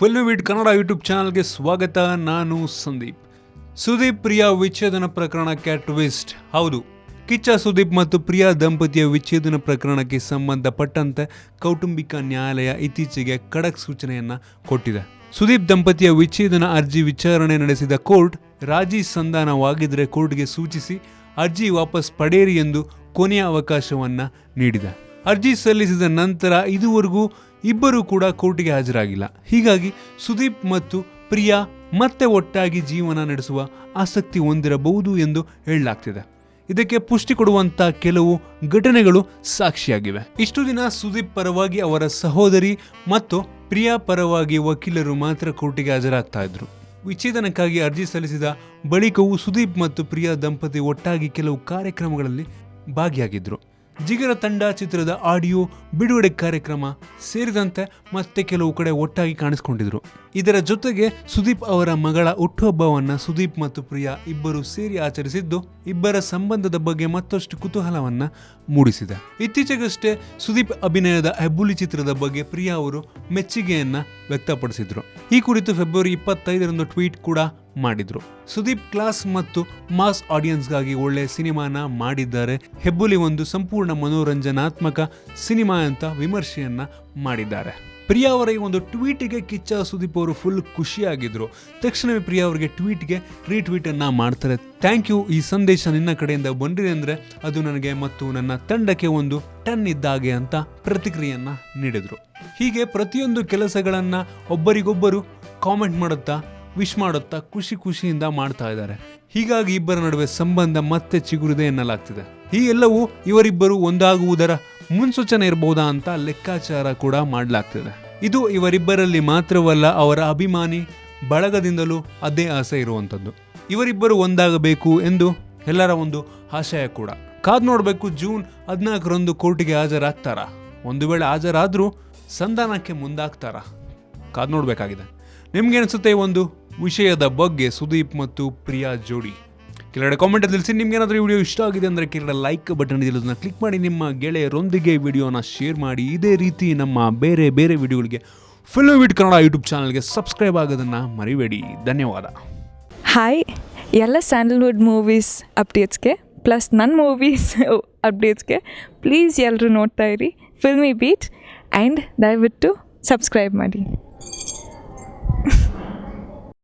Film we'd Kannada YouTube ಚಾನಲ್ಗೆ ಸ್ವಾಗತ. ನಾನು ಸಂದೀಪ್. ಸುದೀಪ್ ಪ್ರಿಯಾ ವಿಚ್ಛೇದನ ಪ್ರಕರಣಕ್ಕೆ ಟ್ವಿಸ್ಟ್. ಹೌದು, ಕಿಚ್ಚ ಸುದೀಪ್ ಮತ್ತು ಪ್ರಿಯಾ ದಂಪತಿಯ ವಿಚ್ಛೇದನ ಪ್ರಕರಣಕ್ಕೆ ಸಂಬಂಧಪಟ್ಟಂತೆ ಕೌಟುಂಬಿಕ ನ್ಯಾಯಾಲಯ ಇತ್ತೀಚೆಗೆ ಖಡಕ್ ಸೂಚನೆಯನ್ನ ಕೊಟ್ಟಿದೆ. ಸುದೀಪ್ ದಂಪತಿಯ ವಿಚ್ಛೇದನ ಅರ್ಜಿ ವಿಚಾರಣೆ ನಡೆಸಿದ ಕೋರ್ಟ್ ರಾಜಿ ಸಂಧಾನವಾಗಿದ್ದರೆ ಕೋರ್ಟ್ಗೆ ಸೂಚಿಸಿ ಅರ್ಜಿ ವಾಪಸ್ ಪಡೆಯಿರಿ ಎಂದು ಕೊನೆಯ ಅವಕಾಶವನ್ನ ನೀಡಿದೆ. ಅರ್ಜಿ ಸಲ್ಲಿಸಿದ ನಂತರ ಇದುವರೆಗೂ ಇಬ್ಬರು ಕೂಡ ಕೋರ್ಟ್ಗೆ ಹಾಜರಾಗಿಲ್ಲ. ಹೀಗಾಗಿ ಸುದೀಪ್ ಮತ್ತು ಪ್ರಿಯಾ ಮತ್ತೆ ಒಟ್ಟಾಗಿ ಜೀವನ ನಡೆಸುವ ಆಸಕ್ತಿ ಹೊಂದಿರಬಹುದು ಎಂದು ಹೇಳಲಾಗ್ತಿದೆ. ಇದಕ್ಕೆ ಪುಷ್ಟಿ ಕೊಡುವಂತ ಕೆಲವು ಘಟನೆಗಳು ಸಾಕ್ಷಿಯಾಗಿವೆ. ಇಷ್ಟು ದಿನ ಸುದೀಪ್ ಪರವಾಗಿ ಅವರ ಸಹೋದರಿ ಮತ್ತು ಪ್ರಿಯಾ ಪರವಾಗಿ ವಕೀಲರು ಮಾತ್ರ ಕೋರ್ಟಿಗೆ ಹಾಜರಾಗ್ತಾ ಇದ್ರು. ವಿಚ್ಛೇದನಕ್ಕಾಗಿ ಅರ್ಜಿ ಸಲ್ಲಿಸಿದ ಬಳಿಕವೂ ಸುದೀಪ್ ಮತ್ತು ಪ್ರಿಯಾ ದಂಪತಿ ಒಟ್ಟಾಗಿ ಕೆಲವು ಕಾರ್ಯಕ್ರಮಗಳಲ್ಲಿ ಭಾಗಿಯಾಗಿದ್ರು. ಜಿಗರ ತಂಡ ಚಿತ್ರದ ಆಡಿಯೋ ಬಿಡುಗಡೆ ಕಾರ್ಯಕ್ರಮ ಸೇರಿದಂತೆ ಮತ್ತೆ ಕೆಲವು ಕಡೆ ಒಟ್ಟಾಗಿ ಕಾಣಿಸಿಕೊಂಡಿದ್ರು. ಇದರ ಜೊತೆಗೆ ಸುದೀಪ್ ಅವರ ಮಗಳ ಹುಟ್ಟುಹಬ್ಬವನ್ನ ಸುದೀಪ್ ಮತ್ತು ಪ್ರಿಯಾ ಇಬ್ಬರು ಸೇರಿ ಆಚರಿಸಿದ್ದು ಇಬ್ಬರ ಸಂಬಂಧದ ಬಗ್ಗೆ ಮತ್ತಷ್ಟು ಕುತೂಹಲವನ್ನ ಮೂಡಿಸಿದೆ. ಇತ್ತೀಚೆಗಷ್ಟೇ ಸುದೀಪ್ ಅಭಿನಯದ ಹೆಬ್ಬುಲಿ ಚಿತ್ರದ ಬಗ್ಗೆ ಪ್ರಿಯಾ ಅವರು ಮೆಚ್ಚುಗೆಯನ್ನ ವ್ಯಕ್ತಪಡಿಸಿದ್ರು. ಈ ಕುರಿತು ಫೆಬ್ರವರಿ 25ರಂದು ಟ್ವೀಟ್ ಕೂಡ ಮಾಡಿದ್ರು. ಸುದೀಪ್ ಕ್ಲಾಸ್ ಮತ್ತು ಮಾಸ್ ಆಡಿಯನ್ಸ್ಗಾಗಿ ಒಳ್ಳೆ ಸಿನಿಮಾನ ಮಾಡಿದ್ದಾರೆ. ಹೆಬ್ಬುಲಿ ಒಂದು ಸಂಪೂರ್ಣ ಮನೋರಂಜನಾತ್ಮಕ ಸಿನಿಮಾ ಅಂತ ವಿಮರ್ಶೆಯನ್ನ ಮಾಡಿದ್ದಾರೆ. ಪ್ರಿಯಾ ಅವರ ಈ ಒಂದು ಟ್ವೀಟಿಗೆ ಕಿಚ್ಚ ಸುದೀಪ್ ಅವರು ಫುಲ್ ಖುಷಿಯಾಗಿದ್ರು. ತಕ್ಷಣವೇ ಪ್ರಿಯಾ ಅವರಿಗೆ ಟ್ವೀಟ್ಗೆ ರೀಟ್ವೀಟ್ ಅನ್ನ ಮಾಡ್ತಾರೆ. ಥ್ಯಾಂಕ್ ಯು, ಈ ಸಂದೇಶ ನಿನ್ನ ಕಡೆಯಿಂದ ಬಂದಿದೆ ಅಂದ್ರೆ ಅದು ನನಗೆ ಮತ್ತು ನನ್ನ ತಂಡಕ್ಕೆ ಒಂದು ಟನ್ ಇದ್ದಾಗೆ ಅಂತ ಪ್ರತಿಕ್ರಿಯೆಯನ್ನ ನೀಡಿದ್ರು. ಹೀಗೆ ಪ್ರತಿಯೊಂದು ಕೆಲಸಗಳನ್ನ ಒಬ್ಬರಿಗೊಬ್ಬರು ಕಾಮೆಂಟ್ ಮಾಡುತ್ತಾ ವಿಶ್ ಮಾಡುತ್ತಾ ಖುಷಿಯಿಂದ ಮಾಡ್ತಾ ಇದ್ದಾರೆ. ಹೀಗಾಗಿ ಇಬ್ಬರ ನಡುವೆ ಸಂಬಂಧ ಮತ್ತೆ ಚಿಗುರಿದೆ ಎನ್ನಲಾಗ್ತಿದೆ. ಈ ಎಲ್ಲವೂ ಇವರಿಬ್ಬರು ಒಂದಾಗುವುದರ ಮುನ್ಸೂಚನೆ ಇರಬಹುದಾ ಅಂತ ಲೆಕ್ಕಾಚಾರ ಕೂಡ ಮಾಡಲಾಗ್ತಿದೆ. ಇದು ಇವರಿಬ್ಬರಲ್ಲಿ ಮಾತ್ರವಲ್ಲ, ಅವರ ಅಭಿಮಾನಿ ಬಳಗದಿಂದಲೂ ಅದೇ ಆಸೆ ಇರುವಂಥದ್ದು. ಇವರಿಬ್ಬರು ಒಂದಾಗಬೇಕು ಎಂದು ಎಲ್ಲರ ಒಂದು ಆಶಯ ಕೂಡ. ಕಾದ್ ನೋಡಬೇಕು, ಜೂನ್ 14ರಂದು ಕೋರ್ಟಿಗೆ ಹಾಜರಾಗ್ತಾರಾ? ಒಂದು ವೇಳೆ ಹಾಜರಾದ್ರೂ ಸಂಧಾನಕ್ಕೆ ಮುಂದಾಗ್ತಾರಾ? ಕಾದ್ ನೋಡಬೇಕಾಗಿದೆ. ನಿಮ್ಗೆ ಅನಿಸುತ್ತೆ ಒಂದು ವಿಷಯದ ಬಗ್ಗೆ ಸುದೀಪ್ ಮತ್ತು ಪ್ರಿಯಾ ಜೋಡಿ? ಕೆಳಗಡೆ ಕಾಮೆಂಟ್ ತಿಳಿಸಿ. ನಿಮ್ಗೆ ಏನಾದರೂ ಈ ವಿಡಿಯೋ ಇಷ್ಟ ಆಗಿದೆ ಅಂದರೆ ಕೆಳಗಡೆ ಲೈಕ್ ಬಟನ್ ಇದೆ, ಅದನ್ನು ಕ್ಲಿಕ್ ಮಾಡಿ ನಿಮ್ಮ ಗೆಳೆಯರೊಂದಿಗೆ ವಿಡಿಯೋನ ಶೇರ್ ಮಾಡಿ. ಇದೇ ರೀತಿ ನಮ್ಮ ಬೇರೆ ವಿಡಿಯೋಗಳಿಗೆ ಫಿಲ್ಮ್ ವಿಡ್ ಕನ್ನಡ ಯೂಟ್ಯೂಬ್ ಚಾನಲ್ಗೆ ಸಬ್ಸ್ಕ್ರೈಬ್ ಆಗೋದನ್ನು ಮರಿಬೇಡಿ. ಧನ್ಯವಾದ. ಹಾಯ್, ಎಲ್ಲ ಸ್ಯಾಂಡಲ್ವುಡ್ ಮೂವೀಸ್ ಅಪ್ಡೇಟ್ಸ್ಗೆ ಪ್ಲಸ್ ನನ್ನ ಮೂವೀಸ್ ಅಪ್ಡೇಟ್ಸ್ಗೆ ಪ್ಲೀಸ್ ಎಲ್ಲರೂ ನೋಡ್ತಾ ಇರಿ ಫಿಲ್ಮಿ ಬೀಟ್ ಆ್ಯಂಡ್ ದಯವಿಟ್ಟು ಸಬ್ಸ್ಕ್ರೈಬ್ ಮಾಡಿ.